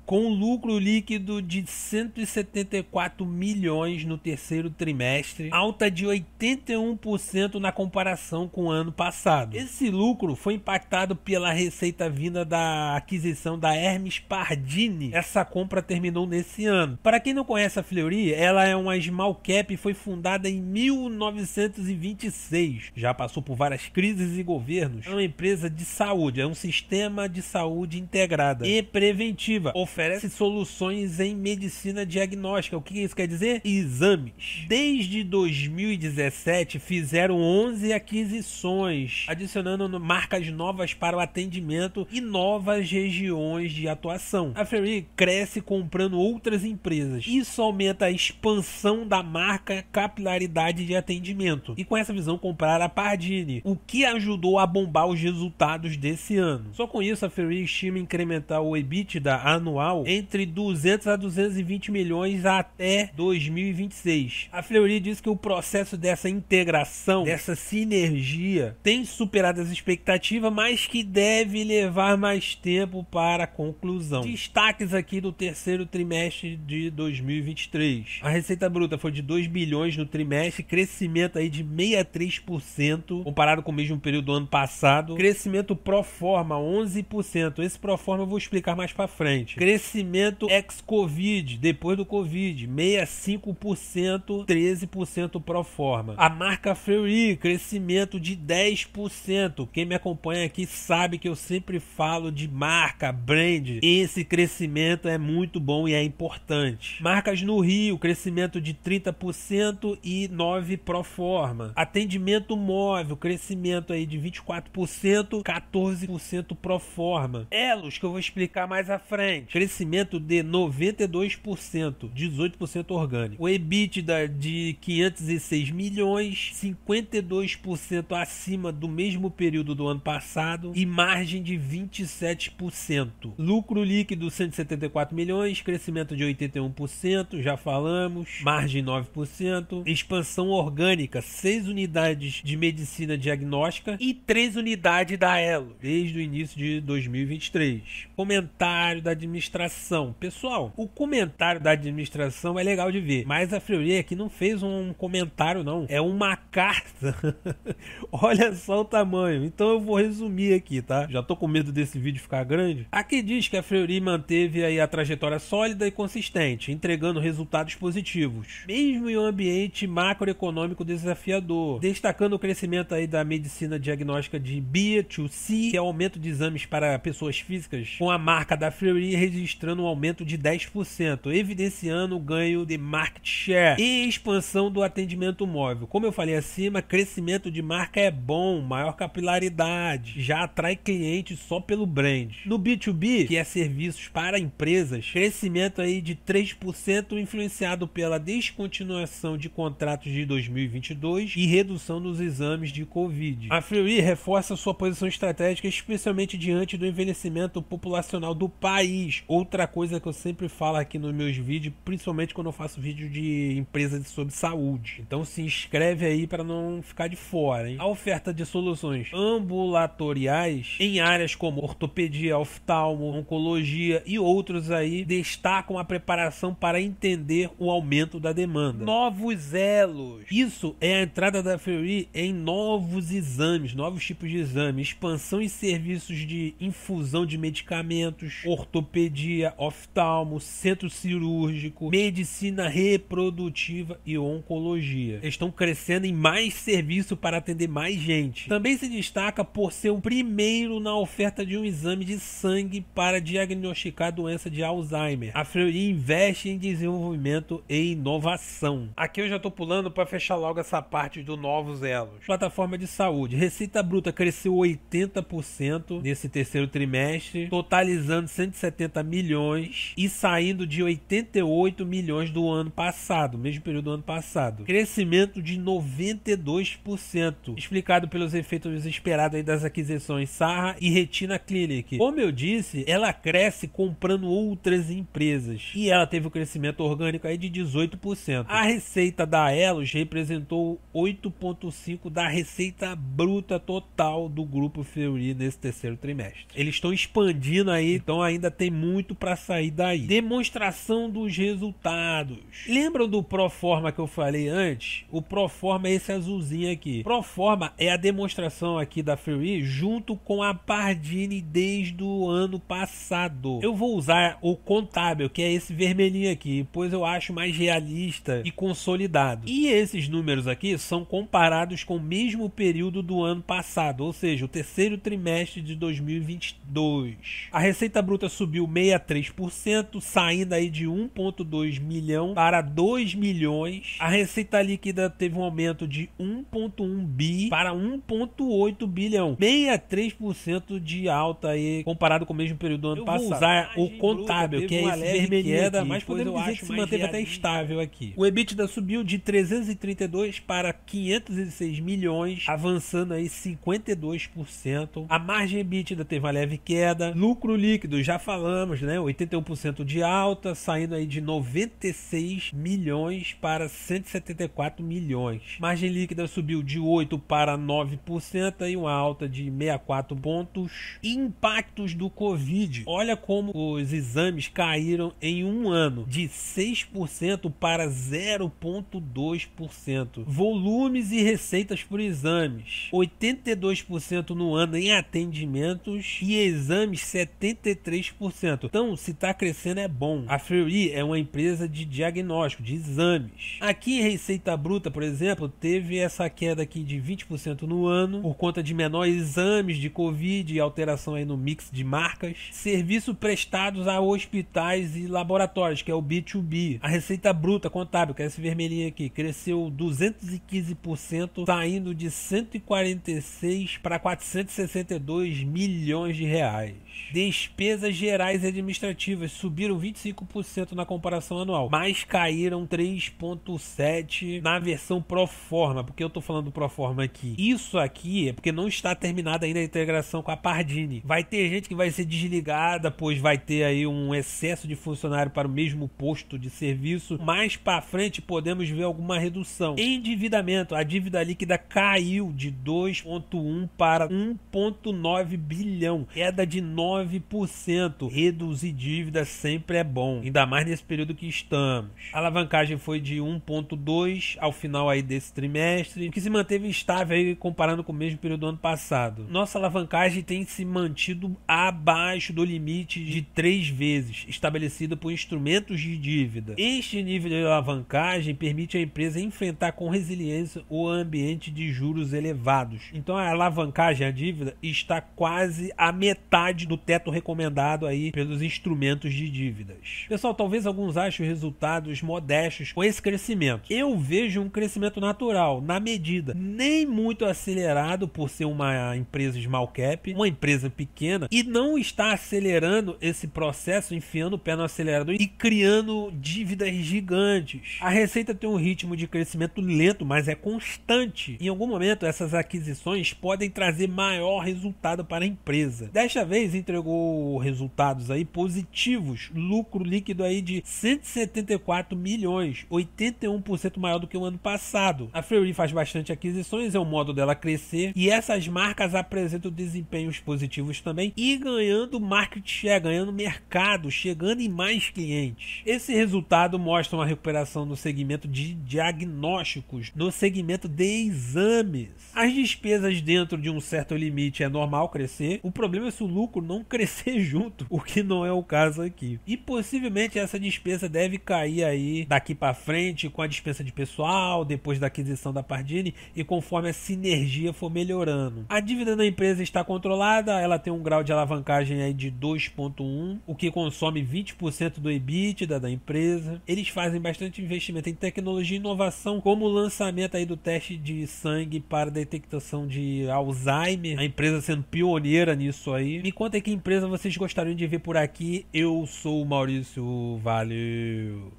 com um lucro líquido de 174 milhões no terceiro trimestre, alta de 81% na comparação com o ano passado. Esse lucro foi impactado pela receita vinda da aquisição da Hermes Pardini. Essa compra terminou nesse ano. Para quem não conhece a Fleury, ela é uma small cap e foi fundada em 1926. Já passou por várias crises e governos. É uma empresa de saúde, é um sistema de saúde integrada e preventiva. Oferece soluções em medicina diagnóstica. O que isso quer dizer? Exames. Desde 2017 fizeram 11 aquisições, adicionando marcas novas para o atendimento e novas regiões de atuação. A Fleury cresce comprando outras empresas. Isso aumenta a expansão da marca, capilaridade de atendimento. E com essa visão compraram a Pardini, o que ajudou a bombar os resultados desse ano. Só com isso a Fleury estima incrementar o EBITDA anual entre 200 a 220 milhões até 2026. A Fleury diz que o processo dessa integração, dessa sinergia, tem superado as expectativas, mas que deve levar mais tempo para a conclusão. Destaques aqui do terceiro trimestre de 2023. A receita bruta foi de 2 bilhões no trimestre, crescimento aí de 63% comparado com o mesmo período do ano passado. Crescimento pro forma 11%. Esse pro forma eu vou explicar mais para frente. Crescimento ex-Covid, depois do Covid, 65%, 13% pro forma. A marca Fleury, crescimento de 10%. Quem me acompanha aqui sabe que eu sempre falo de marca, brand. Esse crescimento é muito bom e é importante. Marcas no Rio, crescimento de 30% e 9% pro forma. Atendimento móvel, crescimento aí de 24%, 14% pro forma. Elos, que eu vou explicar mais à frente, crescimento de 92%, 18% orgânico. O EBITDA de 506 milhões, 52% acima do mesmo período do ano passado e margem de 27%. Lucro líquido 174 milhões, crescimento de 81%, já falamos, margem 9%, expansão orgânica, 6 unidades de medicina diagnóstica e 3 unidades da Elo, desde o início de 2023. Comentário da administração. Pessoal, o comentário da administração é legal de ver, mas a Fleury aqui não fez um comentário não, é uma carta. Olha só o tamanho. Então eu vou resumir aqui, tá? Já tô com medo desse vídeo ficar grande. Aqui diz que a Fleury manteve aí a trajetória sólida e consistente, entregando resultados positivos, mesmo em um ambiente macroeconômico desafiador, destacando o crescimento aí da medicina diagnóstica de B2C, que é o aumento de exames para pessoas físicas, com a marca da Fleury registrando um aumento de 10%, evidenciando o ganho de market share e expansão do atendimento móvel. Como eu falei acima, crescimento de marca é bom, maior capilaridade, já atrai clientes só pelo brand. No B2B, que é serviços para empresas, crescimento aí de 3%, influenciado pela descontinuação de contratos de 2022 e redução nos exames de Covid. A Fleury reforça sua posição estratégica, especialmente diante do envelhecimento populacional do país. Outra coisa que eu sempre falo aqui nos meus vídeos, principalmente quando eu faço vídeo de empresas sobre saúde. Então se inscreve aí para não ficar de fora, hein? A oferta de soluções ambulatoriais em áreas como ortopedia, oftalmo, oncologia e outros aí destacam a preparação para entender o aumento da demanda. Novos elos. Isso é a entrada da Fleury em novos exames, novos tipos de exame, expansão em serviços de infusão de medicamentos, ortopedia, oftalmo, centro cirúrgico, medicina reprodutiva e oncologia. Estão crescendo em mais serviço para atender mais gente. Também se destaca por ser o primeiro na oferta de um exame de sangue para diagnosticar a doença de Alzheimer. A Fleury investe em desenvolvimento e inovação. Aqui eu já estou pulando para fechar logo essa parte do novos elos. Plataforma de saúde. Receita bruta cresceu 80% nesse terceiro trimestre, totalizando 170 milhões e saindo de 88 milhões do ano passado, mesmo período do ano passado. Crescimento de 92%, explicado pelos efeitos esperados aí das aquisições Sarra e Retina Clinic. Como eu disse, ela cresce comprando outras empresas e ela teve um crescimento orgânico aí de 18%. A receita da Elos representou 8,5% da receita bruta total do grupo Fleury nesse terceiro trimestre. Eles estão expandindo aí, então ainda tem muito muito para sair daí. Demonstração dos resultados. Lembram do Proforma que eu falei antes? O Proforma é esse azulzinho aqui. Proforma é a demonstração aqui da Fleury junto com a Pardini desde o ano passado. Eu vou usar o contábil, que é esse vermelhinho aqui, pois eu acho mais realista e consolidado. E esses números aqui são comparados com o mesmo período do ano passado, ou seja, o terceiro trimestre de 2022. A receita bruta subiu 63%, saindo aí de 1,2 milhão para 2 milhões. A receita líquida teve um aumento de 1,1 bi para 1,8 bilhão. 63% de alta aí comparado com o mesmo período do ano passado. Vou usar o contábil, que é esse vermelhinho aqui, mas podemos dizer que se manteve até estável aqui. O EBITDA subiu de 332 para 506 milhões, avançando aí 52%. A margem EBITDA teve uma leve queda. Lucro líquido, já falamos, né? 81% de alta, saindo aí de 96 milhões para 174 milhões. Margem líquida subiu de 8% para 9% e uma alta de 64 pontos. Impactos do Covid. Olha como os exames caíram em um ano, de 6% para 0,2%. Volumes e receitas por exames. 82% no ano em atendimentos e exames 73%. Então, se está crescendo é bom. A Fleury é uma empresa de diagnóstico, de exames. Aqui em receita bruta, por exemplo, teve essa queda aqui de 20% no ano, por conta de menores exames de Covid e alteração aí no mix de marcas. Serviços prestados a hospitais e laboratórios, que é o B2B. A receita bruta contábil, que é esse vermelhinho aqui, cresceu 215%, saindo de 146 para 462 milhões de reais. Despesas gerais e administrativas subiram 25% na comparação anual, mas caíram 3,7% na versão Proforma. Porque eu tô falando Proforma aqui? Isso aqui é porque não está terminada ainda a integração com a Pardini. Vai ter gente que vai ser desligada, pois vai ter aí um excesso de funcionário para o mesmo posto de serviço. Mais para frente podemos ver alguma redução. Endividamento, a dívida líquida caiu de 2,1 para 1,9 bilhão, queda de 9%. Reduzir dívida sempre é bom, ainda mais nesse período que estamos. A alavancagem foi de 1,2 ao final aí desse trimestre, que se manteve estável aí comparando com o mesmo período do ano passado. Nossa alavancagem tem se mantido abaixo do limite de 3 vezes, estabelecido por instrumentos de dívida. Este nível de alavancagem permite à empresa enfrentar com resiliência o ambiente de juros elevados. Então a alavancagem, a dívida, está quase a metade do teto recomendado aí pelos instrumentos de dívidas. Pessoal, talvez alguns achem resultados modestos com esse crescimento. Eu vejo um crescimento natural, na medida, nem muito acelerado por ser uma empresa small cap, uma empresa pequena, e não está acelerando esse processo, enfiando o pé no acelerador e criando dívidas gigantes. A receita tem um ritmo de crescimento lento, mas é constante. Em algum momento, essas aquisições podem trazer maior resultado para a empresa. Desta vez, entregou resultados aí positivos, lucro líquido aí de 174 milhões, 81% maior do que o ano passado. A Fleury faz bastante aquisições, é o modo dela crescer, e essas marcas apresentam desempenhos positivos também e ganhando market share, ganhando mercado, chegando em mais clientes. Esse resultado mostra uma recuperação no segmento de diagnósticos, no segmento de exames. As despesas dentro de um certo limite é normal crescer, o problema é se o lucro não crescer junto, o que não é o caso aqui. E possivelmente essa despesa deve cair aí daqui para frente com a dispensa de pessoal, depois da aquisição da Pardini e conforme a sinergia for melhorando. A dívida da empresa está controlada, ela tem um grau de alavancagem aí de 2,1, o que consome 20% do EBITDA da empresa. Eles fazem bastante investimento em tecnologia e inovação, como o lançamento aí do teste de sangue para detectação de Alzheimer, a empresa sendo pioneira nisso aí. Me conta aí que empresa vocês gostariam de ver por aqui. Eu sou o Maurício, valeu!